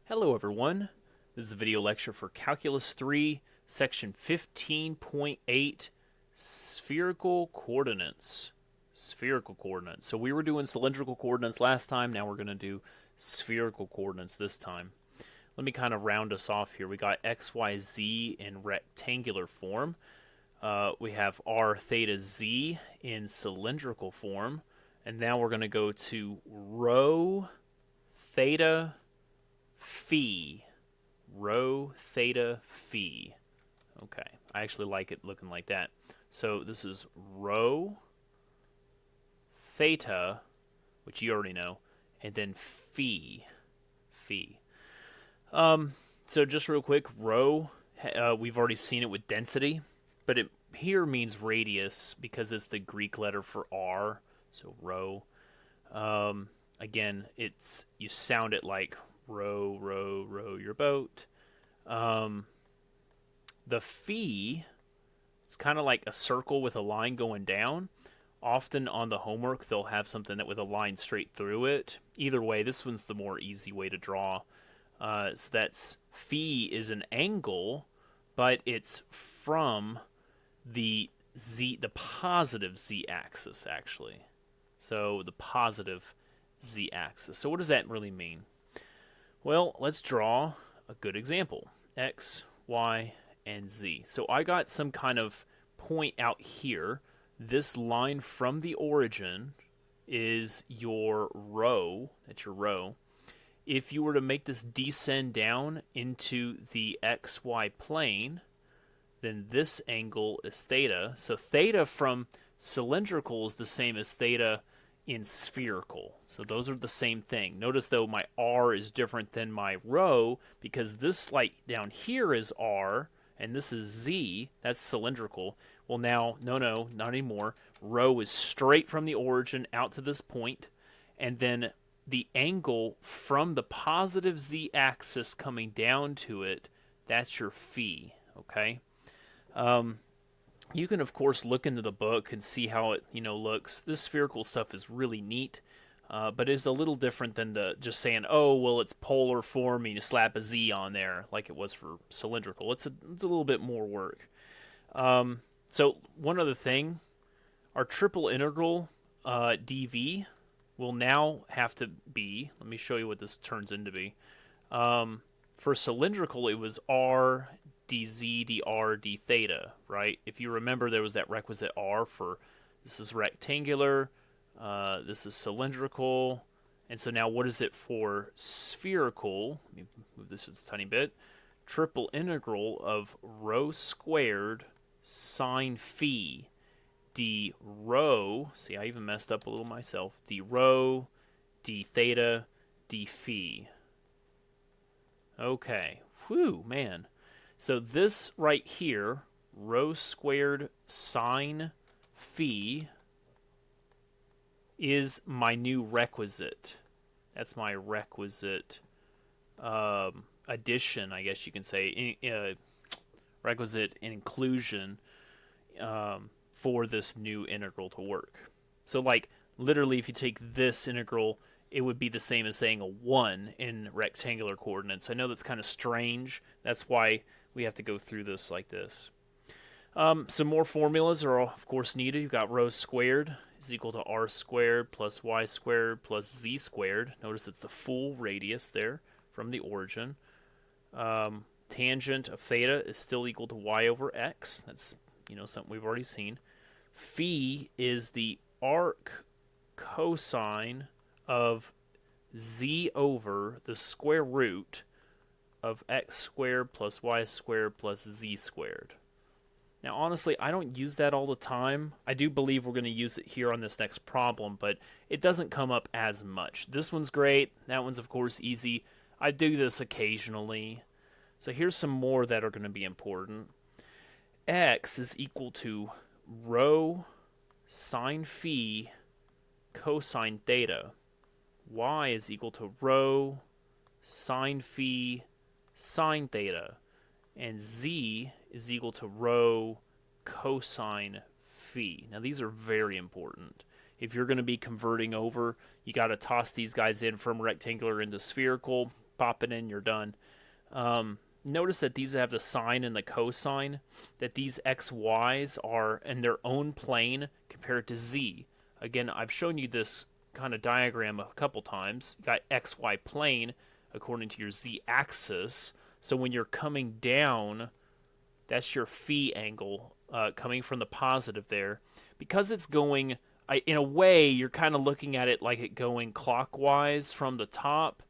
Hello everyone, this is a video lecture for Calculus 3, section 15.8, spherical coordinates. Spherical coordinates. So we were doing cylindrical coordinates last time, now we're going to do spherical coordinates this time. Let me kind of round us off here. We got x, y, z in rectangular form. We have r, theta, z in cylindrical form. And now we're going to go to rho, theta, phi. Rho, theta, phi. Okay, I actually like it looking like that. So this is rho, theta, which you already know, and then phi. Phi. So just real quick, rho, we've already seen it with density, but it here means radius because it's the Greek letter for r. So rho. Again, it's you sound it like row, row, row your boat. The phi, it's kind of like a circle with a line going down. Often on the homework, they'll have something that with a line straight through it. Either way, this one's the more easy way to draw. So that's phi is an angle, but it's from the positive z-axis actually. So the positive z-axis. So what does that really mean? Well, let's draw a good example. X, Y, and Z. So I got some kind of point out here. This line from the origin is your rho. That's your rho. If you were to make this descend down into the XY plane, then this angle is theta. So theta from cylindrical is the same as theta in spherical. So those are the same thing. Notice though my r is different than my rho because this light down here is r and this is z. That's cylindrical. Well now, no, not anymore. Rho is straight from the origin out to this point, and then the angle from the positive z-axis coming down to it, that's your phi, okay? You can, of course, look into the book and see how it, looks. This spherical stuff is really neat, but it's a little different than just saying, oh, well, it's polar form and you slap a z on there like it was for cylindrical. It's a little bit more work. So one other thing, our triple integral dv will now have to be, let me show you what this turns into be. For cylindrical, it was r dz, dr, d theta, right? If you remember, there was that requisite r for this is rectangular, this is cylindrical, and so now what is it for spherical? Let me move this just a tiny bit. Triple integral of rho squared sine phi d rho, see I even messed up a little myself, d rho, d theta, d phi. Okay, whew, man. So this right here, rho squared sine phi, is my new requisite. That's my requisite addition, I guess you can say, requisite inclusion for this new integral to work. So like literally if you take this integral, it would be the same as saying a 1 in rectangular coordinates. I know that's kind of strange. That's why we have to go through this like this. Some more formulas are, of course, needed. You've got rho squared is equal to r squared plus y squared plus z squared. Notice it's the full radius there from the origin. Tangent of theta is still equal to y over x. That's, something we've already seen. Phi is the arc cosine of z over the square root of x squared plus y squared plus z squared. Now, honestly, I don't use that all the time. I do believe we're going to use it here on this next problem, but it doesn't come up as much. This one's great. That one's, of course, easy. I do this occasionally. So here's some more that are going to be important. X is equal to rho sine phi cosine theta. Y is equal to rho sine phi sine theta, and z is equal to rho cosine phi. Now these are very important. If you're going to be converting over, you got to toss these guys in from rectangular into spherical. pop it in, you're done. Notice that these have the sine and the cosine, that these xy's are in their own plane compared to z. Again, I've shown you this kind of diagram a couple times. You got xy plane according to your z-axis. So when you're coming down, that's your phi angle coming from the positive there. Because it's going, in a way, you're kind of looking at it like it going clockwise from the top.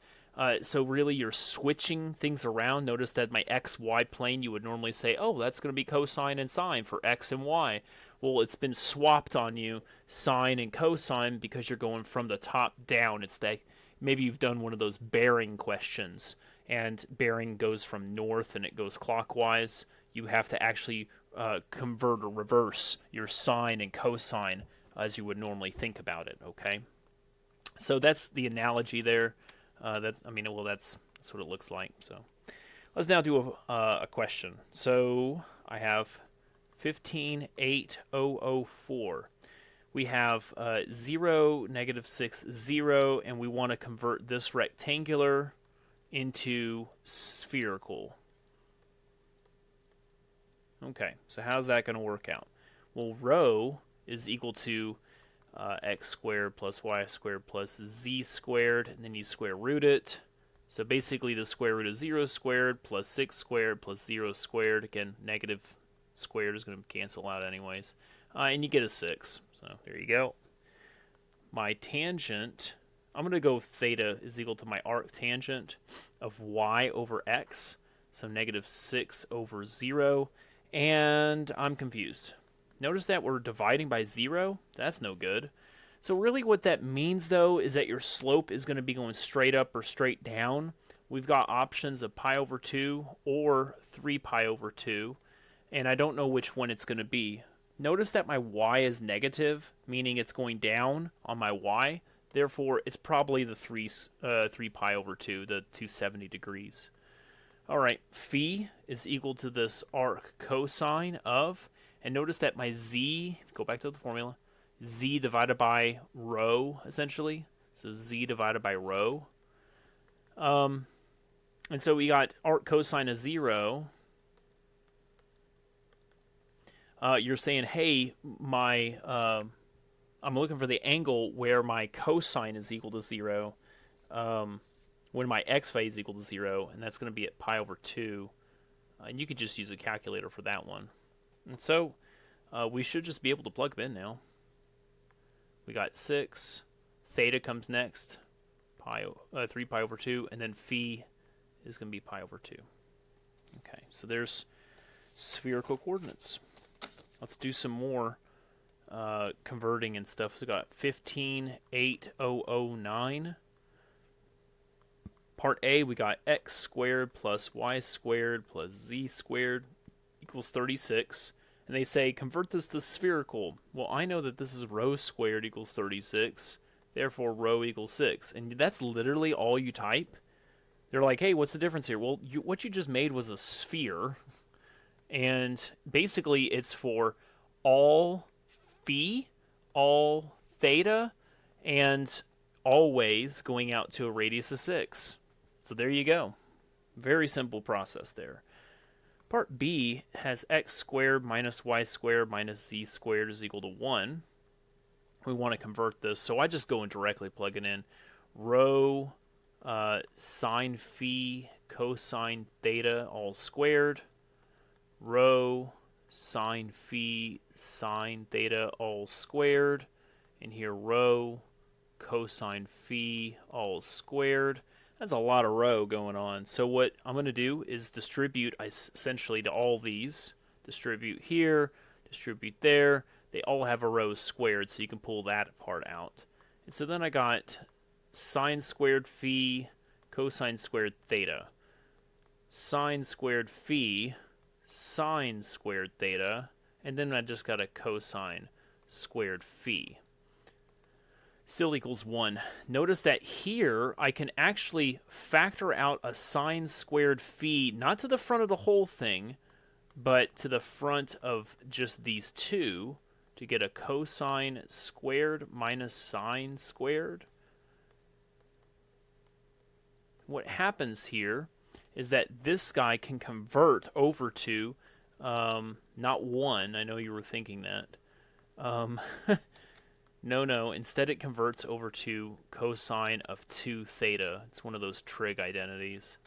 So really you're switching things around. Notice that my xy plane, you would normally say, oh, that's going to be cosine and sine for x and y. Well, it's been swapped on you, sine and cosine, because you're going from the top down. It's that maybe you've done one of those bearing questions, and bearing goes from north and it goes clockwise. You have to actually convert or reverse your sine and cosine as you would normally think about it, okay? So that's the analogy there. That's what it looks like. So let's now do a question. So I have 15,8004. We have 0, -6, 0, and we want to convert this rectangular into spherical. Okay, so how's that going to work out? Well, rho is equal to x squared plus y squared plus z squared, and then you square root it. So basically the square root of 0 squared plus 6 squared plus 0 squared. Again, negative squared is going to cancel out anyways. And you get a 6. So there you go. My tangent, I'm going to go theta is equal to my arc tangent of y over x. So -6 over 0. And I'm confused. Notice that we're dividing by 0. That's no good. So really what that means, though, is that your slope is going to be going straight up or straight down. We've got options of pi over 2 or 3 pi over 2, and I don't know which one it's going to be. Notice that my y is negative, meaning it's going down on my y. Therefore, it's probably the 3 pi over 2, the 270 degrees. All right, phi is equal to this arc cosine of, and notice that my z, go back to the formula, z divided by rho, essentially. So z divided by rho. And so we got arc cosine of 0. You're saying, hey, I'm looking for the angle where my cosine is equal to 0. When my x phi is equal to 0, and that's going to be at pi over 2. And you could just use a calculator for that one. And so we should just be able to plug them in now. We got 6. Theta comes next. 3 pi over 2. And then phi is going to be pi over 2. Okay, so there's spherical coordinates. Let's do some more converting and stuff. So we got 15,8009. Part A, we got x squared plus y squared plus z squared equals 36. And they say, convert this to spherical. Well, I know that this is rho squared equals 36. Therefore, rho equals 6. And that's literally all you type. They're like, hey, what's the difference here? Well, what you just made was a sphere. And basically, it's for all phi, all theta, and always going out to a radius of 6. So there you go. Very simple process there. Part B has x squared minus y squared minus z squared is equal to 1. We want to convert this, so I just go and directly plug it in. Rho sine phi cosine theta all squared. Rho sine phi sine theta all squared. And here rho cosine phi all squared. That's a lot of rho going on. So what I'm going to do is distribute essentially to all these. Distribute here, distribute there. They all have a rho squared, so you can pull that part out. And so then I got sine squared phi cosine squared theta. Sine squared phi sine squared theta. And then I just got a cosine squared phi. Still equals 1. Notice that here I can actually factor out a sine squared phi, not to the front of the whole thing, but to the front of just these two to get a cosine squared minus sine squared. what happens here is that this guy can convert over to not 1. I know you were thinking that. No. Instead, it converts over to cosine of 2 theta. It's one of those trig identities.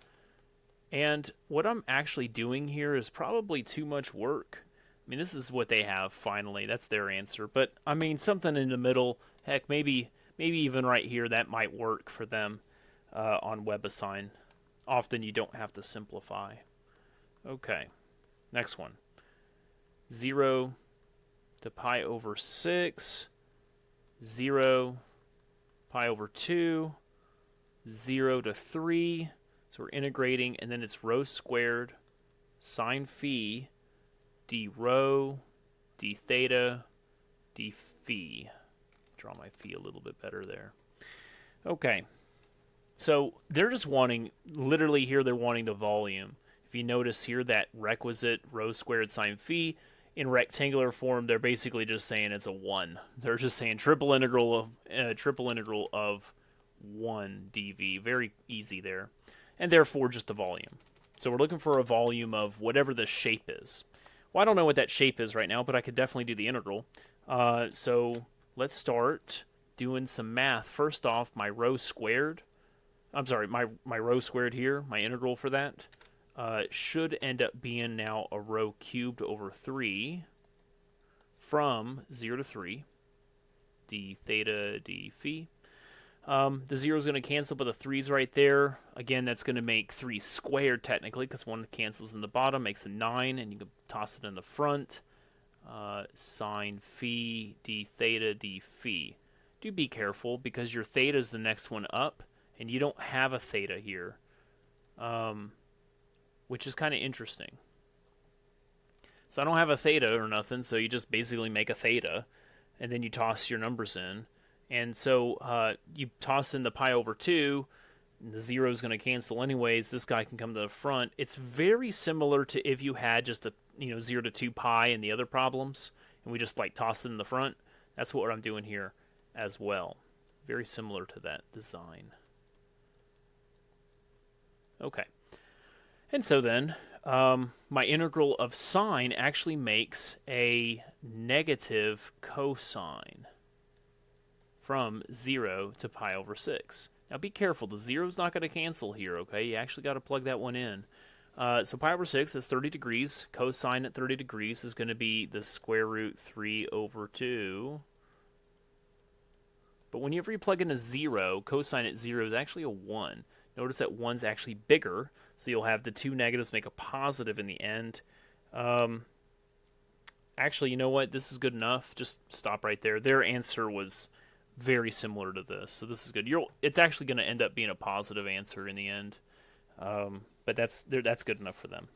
And what I'm actually doing here is probably too much work. I mean, this is what they have finally. That's their answer. But, I mean, something in the middle. Heck, maybe even right here, that might work for them on WebAssign. Often you don't have to simplify. Okay, next one. 0 to pi over 6. 0, pi over 2, 0 to 3. So we're integrating, and then it's rho squared, sine phi, d rho, d theta, d phi. Draw my phi a little bit better there. Okay. So they're just wanting, literally here they're wanting the volume. If you notice here that requisite rho squared sine phi, in rectangular form, they're basically just saying it's a 1. They're just saying triple integral of 1 dv. Very easy there. And therefore just a volume. So we're looking for a volume of whatever the shape is. Well, I don't know what that shape is right now, but I could definitely do the integral. So let's start doing some math. First off, my rho squared, my rho squared here, my integral for that, should end up being now a rho cubed over 3 from 0 to 3, d theta, d phi. The 0 is going to cancel, but the 3's right there. Again, that's going to make 3 squared technically, because 1 cancels in the bottom, makes a 9, and you can toss it in the front. Sine phi, d theta, d phi. Do be careful, because your theta is the next one up, and you don't have a theta here. Which is kind of interesting. So I don't have a theta or nothing, so you just basically make a theta, and then you toss your numbers in. And so you toss in the pi over 2, and the 0 is going to cancel anyways. This guy can come to the front. It's very similar to if you had just a 0 to 2 pi in the other problems, and we just like toss it in the front. That's what I'm doing here as well. Very similar to that design. Okay. And so then, my integral of sine actually makes a negative cosine from 0 to pi over 6. Now be careful, the 0 is not going to cancel here, okay? You actually got to plug that one in. So pi over 6 is 30 degrees. Cosine at 30 degrees is going to be the square root 3 over 2. But whenever you plug in a 0, cosine at 0 is actually a 1. Notice that 1's actually bigger, so you'll have the 2 negatives make a positive in the end. Actually, you know what? This is good enough. Just stop right there. Their answer was very similar to this, so this is good. It's actually going to end up being a positive answer in the end, but that's good enough for them.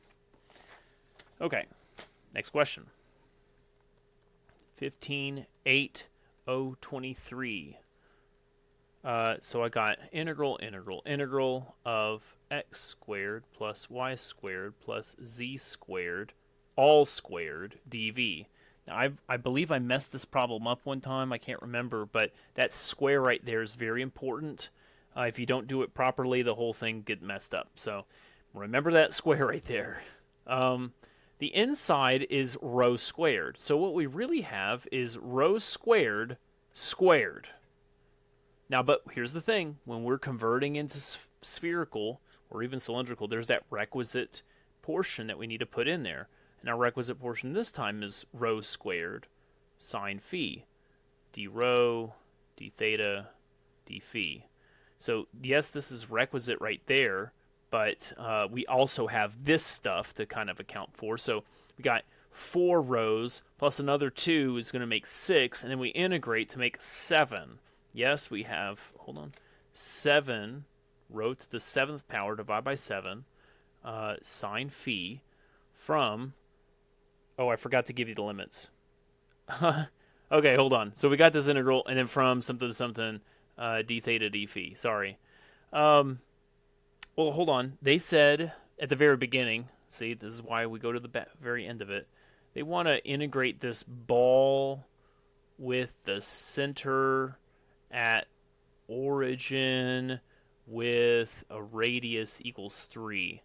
Okay, next question. 15.8.023. So I got integral of x squared plus y squared plus z squared all squared dv. Now I believe I messed this problem up one time. I can't remember, but that square right there is very important. If you don't do it properly, the whole thing gets messed up. So remember that square right there. The inside is rho squared. So what we really have is rho squared squared. Now, but here's the thing. When we're converting into spherical or even cylindrical, there's that requisite portion that we need to put in there. And our requisite portion this time is rho squared sine phi. D rho, d theta, d phi. So, yes, this is requisite right there, but we also have this stuff to kind of account for. So, we got 4 rows plus another 2 is going to make 6, and then we integrate to make 7. Yes, we have, 7 rho to the 7th power divided by 7 sine phi from, I forgot to give you the limits. Okay, hold on. So we got this integral, and then from something to something, d theta d phi. Sorry. Well, hold on. They said at the very beginning, see, this is why we go to the very end of it, they want to integrate this ball with the center at origin with a radius equals 3.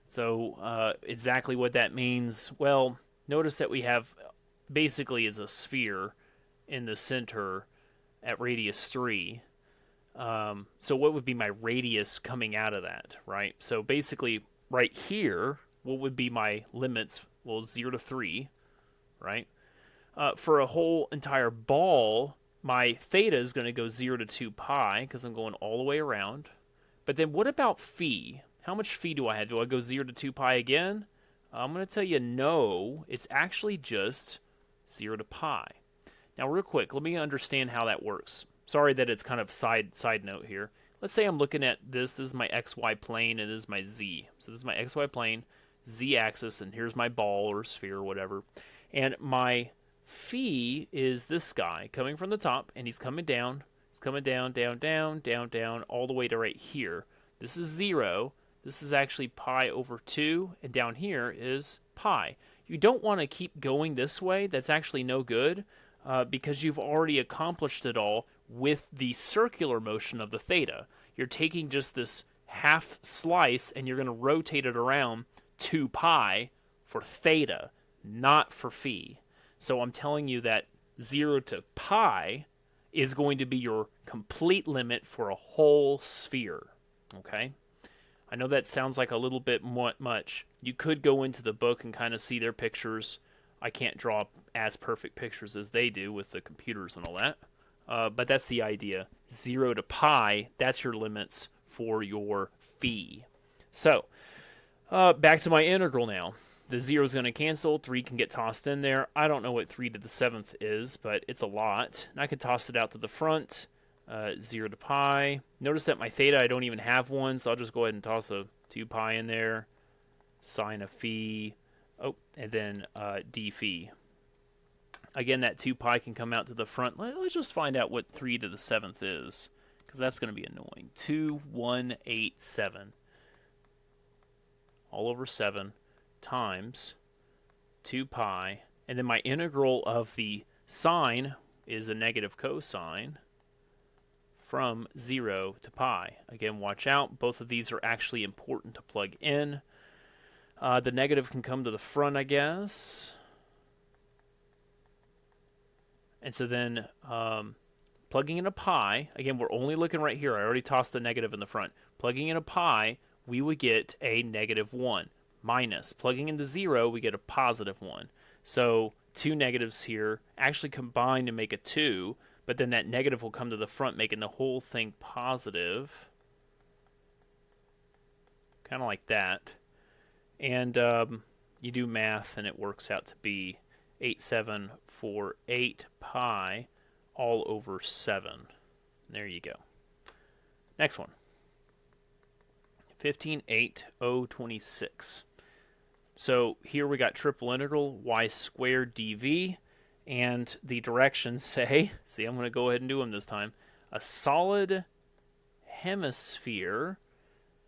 So exactly what that means, well, notice that we have basically is a sphere in the center at radius 3. So what would be my radius coming out of that, right? So basically right here, what would be my limits? Well, 0 to 3, right? For a whole entire ball, my theta is going to go 0 to 2 pi because I'm going all the way around. But then what about phi? How much phi do I have? Do I go 0 to 2 pi again? I'm going to tell you no. It's actually just 0 to pi. Now, real quick, let me understand how that works. Sorry that it's kind of side note here. Let's say I'm looking at this. This is my xy plane, and this is my z. So this is my xy plane, z-axis, and here's my ball or sphere or whatever. And my phi is this guy coming from the top, and he's coming down. He's coming down, down, down, down, down, all the way to right here. This is 0. This is actually pi over 2, and down here is pi. You don't want to keep going this way. That's actually no good because you've already accomplished it all with the circular motion of the theta. You're taking just this half slice and you're going to rotate it around 2 pi for theta, not for phi. So I'm telling you that 0 to pi is going to be your complete limit for a whole sphere. Okay? I know that sounds like a little bit much. You could go into the book and kind of see their pictures. I can't draw as perfect pictures as they do with the computers and all that. But that's the idea. 0 to pi, that's your limits for your phi. So, back to my integral now. The 0 is going to cancel. 3 can get tossed in there. I don't know what 3 to the 7th is, but it's a lot. And I can toss it out to the front. 0 to pi. Notice that my theta, I don't even have one, so I'll just go ahead and toss a 2 pi in there. Sine of phi. Oh, and then d phi. Again, that 2 pi can come out to the front. Let's just find out what 3 to the 7th is, because that's going to be annoying. 2187. All over 7 times 2 pi. And then my integral of the sine is a negative cosine from 0 to pi. Again, watch out. Both of these are actually important to plug in. The negative can come to the front, I guess. And so then plugging in a pi, again, we're only looking right here. I already tossed the negative in the front. Plugging in a pi, we would get a -1. Minus. Plugging in the 0, we get a +1. So two negatives here actually combine to make a 2, but then that negative will come to the front, making the whole thing positive. Kind of like that. And you do math, and it works out to be 8748 pi all over 7. There you go. Next one. 158026. So here we got triple integral y squared dv, and the directions say, see, I'm going to go ahead and do them this time, a solid hemisphere,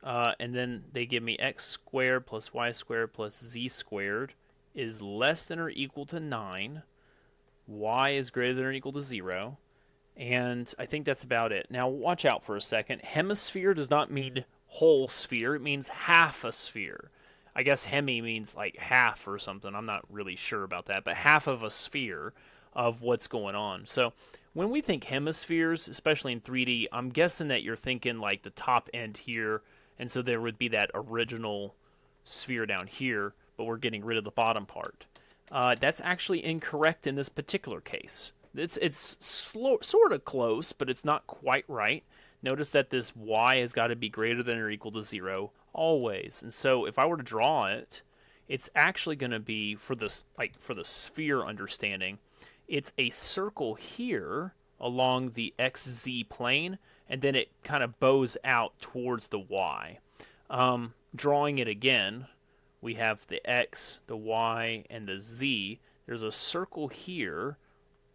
and then they give me x squared plus y squared plus z squared is less than or equal to 9, y is greater than or equal to 0, and I think that's about it. Now watch out for a second. Hemisphere does not mean whole sphere, it means half a sphere. I guess hemi means like half or something. I'm not really sure about that, but half of a sphere of what's going on. So when we think hemispheres, especially in 3D, I'm guessing that you're thinking like the top end here, and so there would be that original sphere down here, but we're getting rid of the bottom part. That's actually incorrect in this particular case. It's sort of close, but it's not quite right. Notice that this y has got to be greater than or equal to 0 always. And so if I were to draw it, it's actually going to be, for the sphere understanding, it's a circle here along the xz plane, and then it kind of bows out towards the y. Drawing it again, we have the x, the y, and the z. There's a circle here,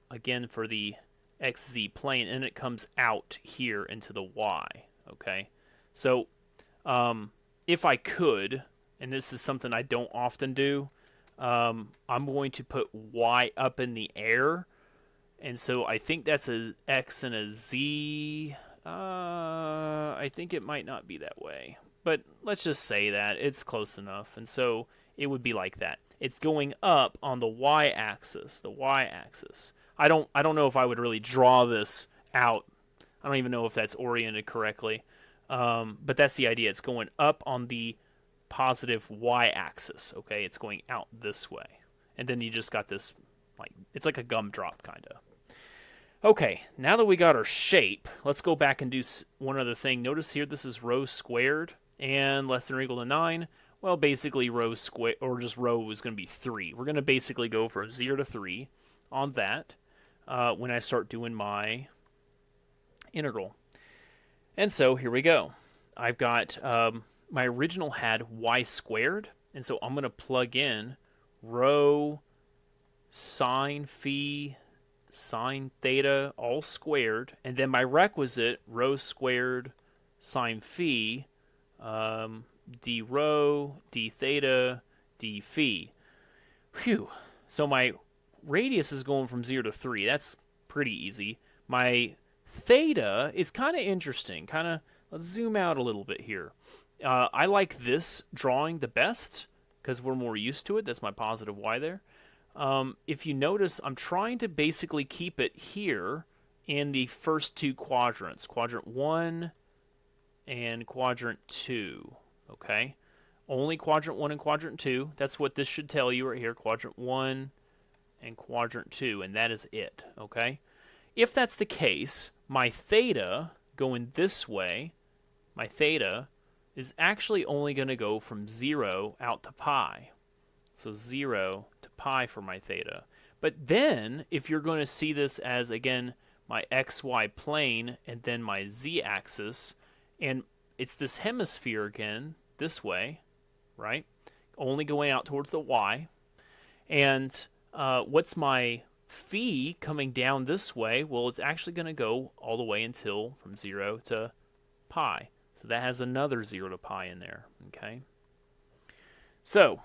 again for the xz plane, and it comes out here into the y. Okay, so if I could, and this is something I don't often do, I'm going to put y up in the air, and so I think that's a x and a z I think it might not be that way. But let's just say that it's close enough. And so it would be like that. It's going up on the y-axis, the y-axis. I don't know if I would really draw this out. I don't even know if that's oriented correctly. But that's the idea. It's going up on the positive y-axis, okay? It's going out this way. And then you just got this, like, it's like a gumdrop, kind of. Okay, now that we got our shape, let's go back and do one other thing. Notice here this is rho squared and less than or equal to 9. Well, basically rho square, or just rho is going to be 3. We're going to basically go from 0 to 3 on that when I start doing my integral. And so here we go. I've got, my original had y squared, and so I'm going to plug in rho sine phi sine theta all squared, and then my requisite rho squared sine phi d rho d theta d phi. Phew. So my radius is going from 0 to 3. That's pretty easy. My theta is kind of interesting. Let's zoom out a little bit here. I like this drawing the best because we're more used to it. That's my positive y there. If you notice, I'm trying to basically keep it here in the first two quadrants, quadrant 1 and quadrant 2, okay? Only quadrant 1 and quadrant 2. That's what this should tell you right here, quadrant 1 and quadrant 2, and that is it, okay? If that's the case, my theta going this way, my theta is actually only going to go from 0 out to pi. So 0 to pi for my theta. But then, if you're going to see this as, again, my xy plane and then my z-axis, and it's this hemisphere again, this way, right? Only going out towards the y. And what's my phi coming down this way? Well, it's actually going to go all the way until from 0 to pi. So that has another 0 to pi in there, okay? So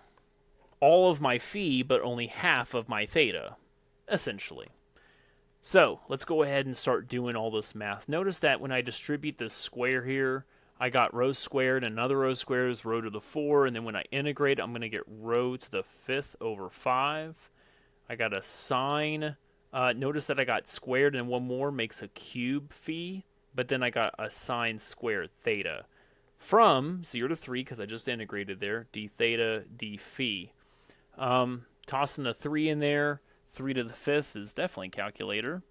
all of my phi, but only half of my theta, essentially. So let's go ahead and start doing all this math. Notice that when I distribute this square here, I got rho squared, another rho squared is rho to the 4, and then when I integrate, I'm going to get rho to the 5th over 5. I got a sine. Notice that I got squared, and one more makes a cube phi, but then I got a sine squared theta. From 0 to 3, because I just integrated there, d theta, d phi. Tossing the 3 in there, 3 to the 5th is definitely calculator.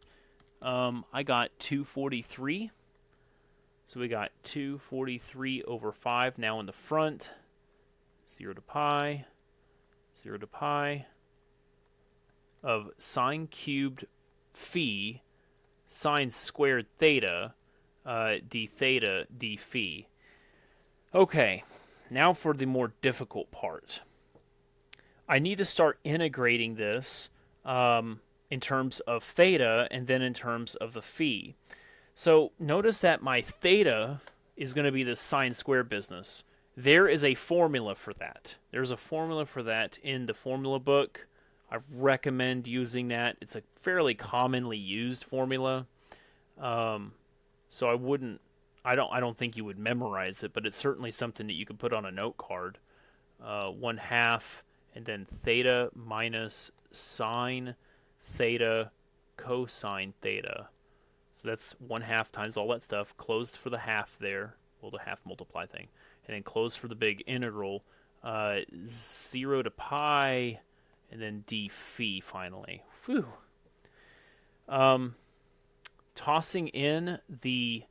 I got 243. So we got 243 over 5 now in the front. 0 to pi, 0 to pi of sine cubed phi, sine squared theta, d theta, d phi. Okay, now for the more difficult part. I need to start integrating this in terms of theta and then in terms of the phi. So notice that my theta is going to be this sine squared business. There is a formula for that. There's a formula for that in the formula book. I recommend using that. It's a fairly commonly used formula. So I don't think you would memorize it, but it's certainly something that you could put on a note card. 1/2 and then theta minus sine theta cosine theta. So that's 1/2 times all that stuff. Closed for the half there. Well, the half multiply thing. And then closed for the big integral. 0 to pi and then d phi finally. Whew. Tossing in the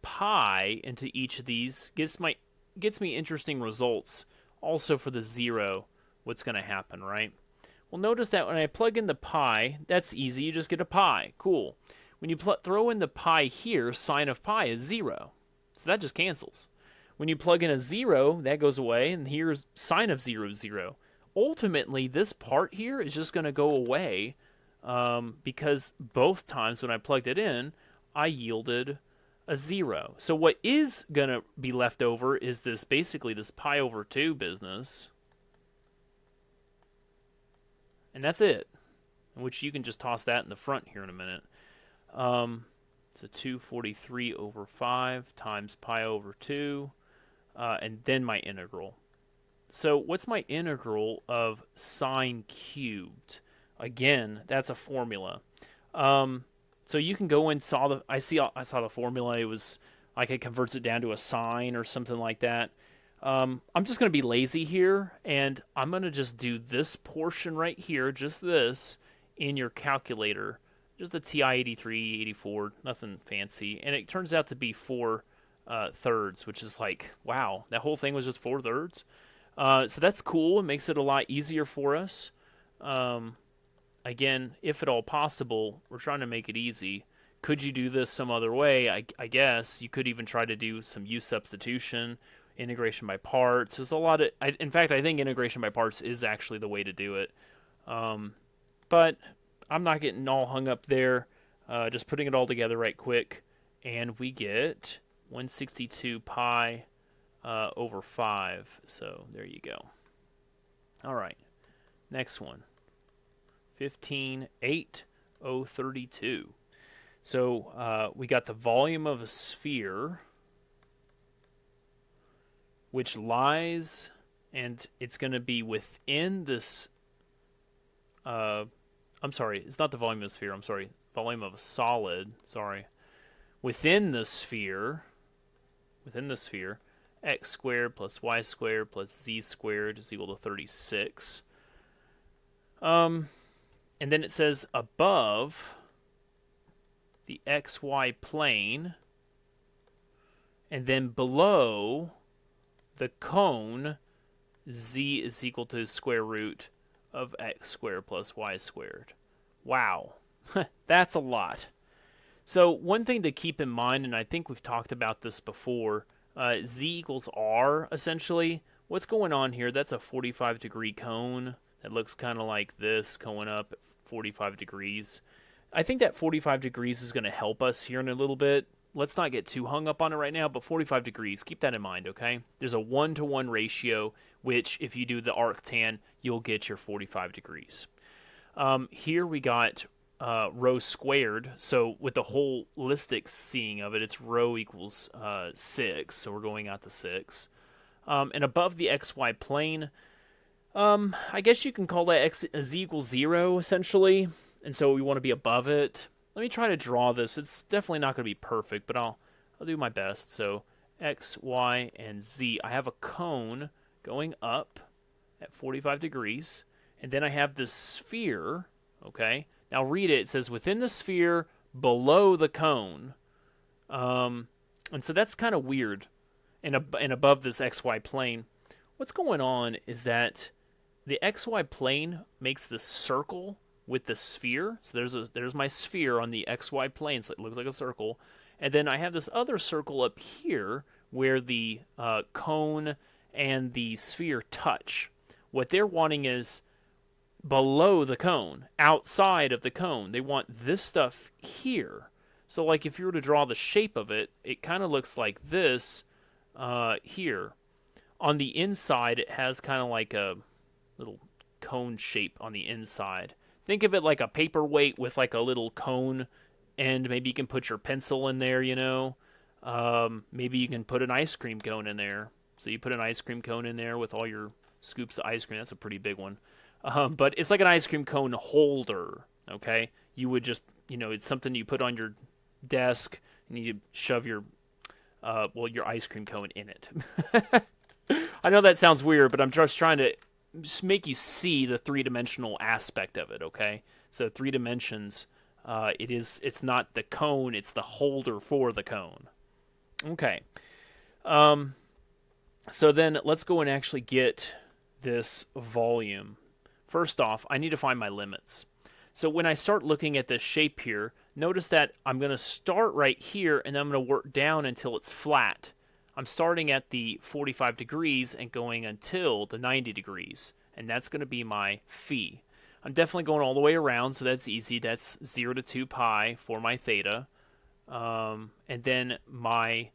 pi into each of these gets me interesting results. Also for the 0, what's going to happen, right? Well, notice that when I plug in the pi, that's easy. You just get a pi. Cool. When you throw in the pi here, sine of pi is 0. So that just cancels. When you plug in a 0, that goes away, and here's sine of 0 is 0. Ultimately, this part here is just going to go away because both times when I plugged it in, I yielded a 0. So what is going to be left over is this basically this pi over 2 business. And that's it. Which you can just toss that in the front here in a minute. So 243 over 5 times pi over 2, and then my integral. So what's my integral of sine cubed? Again, that's a formula. So you can go and I saw the formula. It was like it converts it down to a sine or something like that. I'm just going to be lazy here, and I'm going to just do this portion right here, just this, in your calculator. Just the TI-83, 84, nothing fancy. And it turns out to be 4 thirds, which is like, wow, that whole thing was just 4 thirds. So that's cool. It makes it a lot easier for us. Again, if at all possible, we're trying to make it easy. Could you do this some other way? I guess you could even try to do some U substitution, integration by parts. There's a lot of, in fact, I think integration by parts is actually the way to do it. But I'm not getting all hung up there. Just putting it all together right quick, and we get 162 pi over 5. So there you go. All right, next one. 15.8.032. So we got the volume of a sphere, which lies, and it's going to be within this. I'm sorry, it's not the volume of a sphere. I'm sorry, volume of a solid. Sorry, within the sphere. X squared plus y squared plus z squared is equal to 36. And then it says above the xy plane, and then below the cone, z is equal to the square root of x squared plus y squared. Wow, that's a lot. So one thing to keep in mind, and I think we've talked about this before, z equals r, essentially. What's going on here? That's a 45-degree cone that looks kind of like this, going up at 45 degrees. I think that 45 degrees is going to help us here in a little bit. Let's not get too hung up on it right now, but 45 degrees, keep that in mind, okay? There's a 1-to-1 ratio, which if you do the arctan, you'll get your 45 degrees. Here we got rho squared, so with the holistic seeing of it, it's rho equals 6, so we're going out to 6. And above the xy plane, I guess you can call that z equals 0, essentially, and so we want to be above it. Let me try to draw this. It's definitely not going to be perfect, but I'll do my best. So x, y, and z. I have a cone going up at 45 degrees, and then I have this sphere, okay? Now read it. It says within the sphere, below the cone. And so that's kind of weird. And above this xy plane. What's going on is that the xy plane makes this circle with the sphere. So there's my sphere on the xy plane, so it looks like a circle. And then I have this other circle up here where the cone and the sphere touch. What they're wanting is below the cone, outside of the cone. They want this stuff here. So like if you were to draw the shape of it, it kind of looks like this here. On the inside, it has kind of like a little cone shape on the inside. Think of it like a paperweight with like a little cone, and maybe you can put your pencil in there, you know. Maybe you can put an ice cream cone in there. So you put an ice cream cone in there with all your scoops of ice cream. That's a pretty big one. But it's like an ice cream cone holder, okay? You would just, it's something you put on your desk, and you shove your ice cream cone in it. I know that sounds weird, but I'm just trying to make you see the three-dimensional aspect of it, okay? So 3 dimensions, it's not the cone, it's the holder for the cone. Okay. So then let's go and actually get this volume. First off, I need to find my limits. So when I start looking at this shape here, notice that I'm going to start right here, and then I'm going to work down until it's flat. I'm starting at the 45 degrees and going until the 90 degrees, and that's going to be my phi. I'm definitely going all the way around, so that's easy. That's 0 to 2 pi for my theta. And then my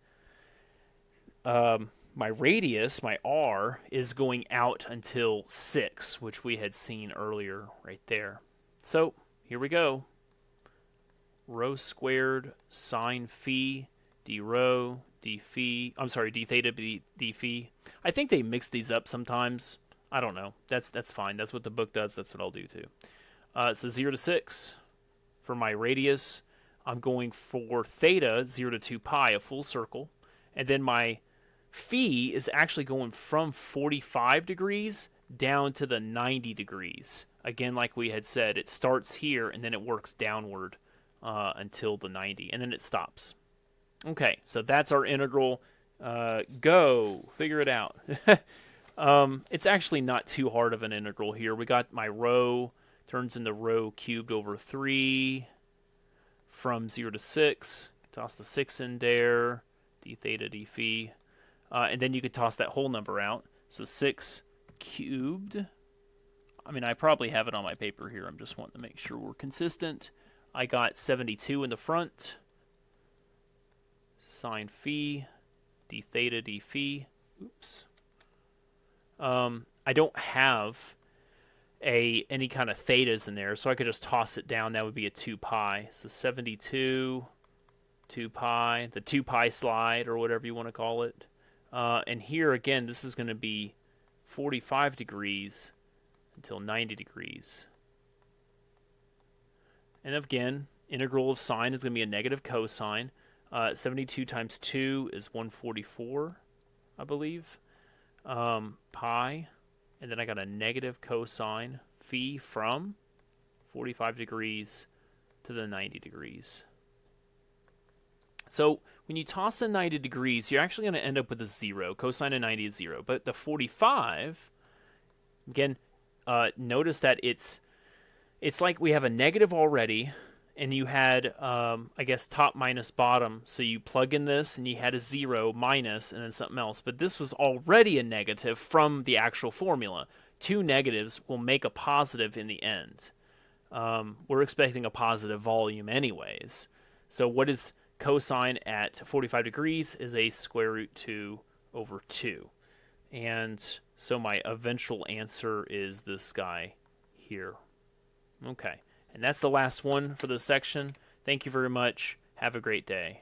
radius, my r, is going out until 6, which we had seen earlier right there. So here we go. rho squared sine phi d rho d phi. I'm sorry, d theta d phi. I think they mix these up sometimes. I don't know. That's fine. That's what the book does. That's what I'll do too. So 0 to 6 for my radius. I'm going for theta 0 to 2 pi, a full circle, and then my phi is actually going from 45 degrees down to the 90 degrees. Again, like we had said, it starts here and then it works downward until the 90, and then it stops. Okay, so that's our integral. Go figure it out. It's actually not too hard of an integral here. We got my rho turns into rho cubed over 3 from 0 to 6. Toss the 6 in there, d theta d phi. And then you could toss that whole number out. So 6 cubed. I mean, I probably have it on my paper here. I'm just wanting to make sure we're consistent. I got 72 in the front. Sine phi, d theta d phi. Oops. I don't have any kind of thetas in there, so I could just toss it down. That would be a 2 pi. So 72, 2 pi, the 2 pi slide, or whatever you want to call it. And here, again, this is going to be 45 degrees until 90 degrees. And again, integral of sine is going to be a negative cosine. 72 times 2 is 144, I believe. Pi. And then I got a negative cosine phi from 45 degrees to the 90 degrees. So when you toss in 90 degrees, you're actually going to end up with a 0. Cosine of 90 is 0. But the 45, again, notice that it's like we have a negative already, and you had, I guess, top minus bottom. So you plug in this, and you had a 0 minus, and then something else. But this was already a negative from the actual formula. 2 negatives will make a positive in the end. We're expecting a positive volume anyways. So what is cosine at 45 degrees is a square root 2 over 2. And so my eventual answer is this guy here. Okay. And that's the last one for this section. Thank you very much. Have a great day.